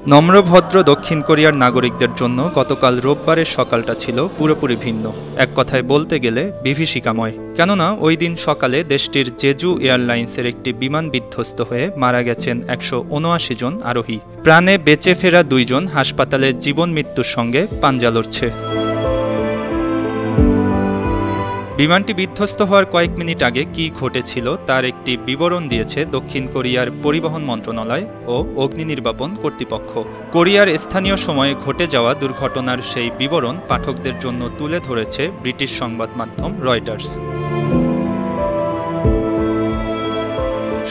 নম্রভদ্র দক্ষিণ কোরিয়ার নাগরিকদের জন্য গতকাল রোববারের সকালটা ছিল পুরোপুরি ভিন্ন, এক কথায় বলতে গেলে বিভীষিকাময়। কেননা ওই দিন সকালে দেশটির জেজু এয়ারলাইন্সের একটি বিমান বিধ্বস্ত হয়ে মারা গেছেন ১৭৯ জন আরোহী। প্রাণে বেঁচে ফেরা ২ জন হাসপাতালে জীবন মৃত্যুর সঙ্গে পাঞ্জা লড়ছে। বিমানটি বিধ্বস্ত হওয়ার কয়েক মিনিট আগে কী ঘটেছিল তার একটি বিবরণ দিয়েছে দক্ষিণ কোরিয়ার পরিবহন মন্ত্রণালয় ও অগ্নি নির্বাপন কর্তৃপক্ষ। কোরিয়ার স্থানীয় সময়ে ঘটে যাওয়া দুর্ঘটনার সেই বিবরণ পাঠকদের জন্য তুলে ধরেছে ব্রিটিশ সংবাদ মাধ্যম রয়টার্স।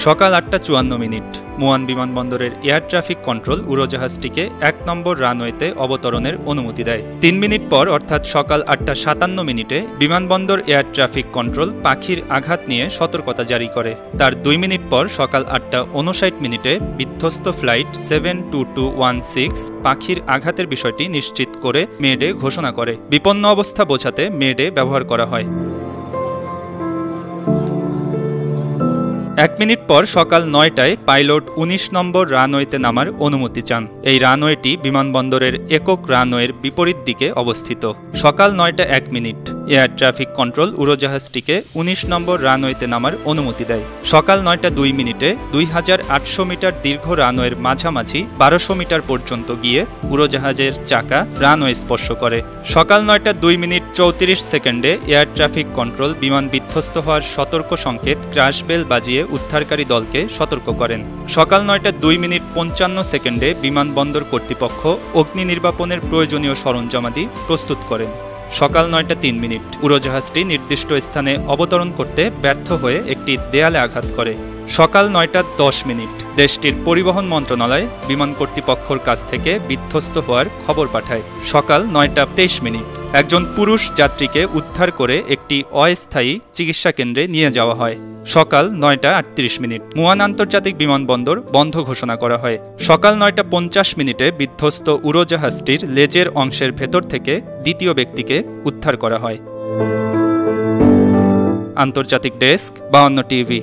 সকাল ৮টা ৫৪, মুয়ান বিমানবন্দরের এয়ার ট্রাফিক কন্ট্রোল উড়োজাহাজটিকে ১ নম্বর রানওয়েতে অবতরণের অনুমতি দেয়। ৩ মিনিট পর অর্থাৎ সকাল ৮টা ৫৭ বিমানবন্দর এয়ার ট্রাফিক কন্ট্রোল পাখির আঘাত নিয়ে সতর্কতা জারি করে। তার ২ মিনিট পর সকাল ৮টা ৫৯ বিধ্বস্ত ফ্লাইট 72216 পাখির আঘাতের বিষয়টি নিশ্চিত করে মেডে ঘোষণা করে। বিপন্ন অবস্থা বোঝাতে মেডে ব্যবহার করা হয়। ১ মিনিট পর সকাল ৯টায় পাইলট ১৯ নম্বর রানওয়েতে নামার অনুমতি চান। এই রানওয়েটি বিমানবন্দরের একক রানওয়ের বিপরীত দিকে অবস্থিত। সকাল ৯টা ১ এয়ার ট্রাফিক কন্ট্রোল উড়োজাহাজটিকে ১৯ নম্বর রানওয়েতে নামার অনুমতি দেয়। সকাল ৯টা ২ ২,৮০০ মিটার দীর্ঘ রানওয়ের মাঝামাঝি ১২০০ মিটার পর্যন্ত গিয়ে উড়োজাহাজের চাকা রানওয়ে স্পর্শ করে। সকাল ৯টা ২ ৩৪ এয়ার ট্রাফিক কন্ট্রোল বিমান বিধ্বস্ত হওয়ার সতর্ক সংকেত ক্র্যাশ বেল বাজিয়ে উদ্ধারকারী দলকে সতর্ক করেন। সকাল ৯টা ২ ৫ বিমানবন্দর কর্তৃপক্ষ অগ্নি নির্বাপনের প্রয়োজনীয় সরঞ্জামাদি প্রস্তুত করেন। সকাল ৯টা ৩ উড়োজাহাজটি নির্দিষ্ট স্থানে অবতরণ করতে ব্যর্থ হয়ে একটি দেয়ালে আঘাত করে। সকাল ৯টা ১০ দেশটির পরিবহন মন্ত্রণালয় বিমান কর্তৃপক্ষের কাছ থেকে বিধ্বস্ত হওয়ার খবর পাঠায়। সকাল ৯টা ২৩ একজন পুরুষ যাত্রীকে উদ্ধার করে একটি অস্থায়ী চিকিৎসা কেন্দ্রে নিয়ে যাওয়া হয়। সকাল ৯টা ৩৮ মুয়ান আন্তর্জাতিক বিমানবন্দর বন্ধ ঘোষণা করা হয়। সকাল ৯টা ৫০ বিধ্বস্ত উড়োজাহাজটির লেজের অংশের ভেতর থেকে দ্বিতীয় ব্যক্তিকে উদ্ধার করা হয়। আন্তর্জাতিক ডেস্ক ৫২ টিভি।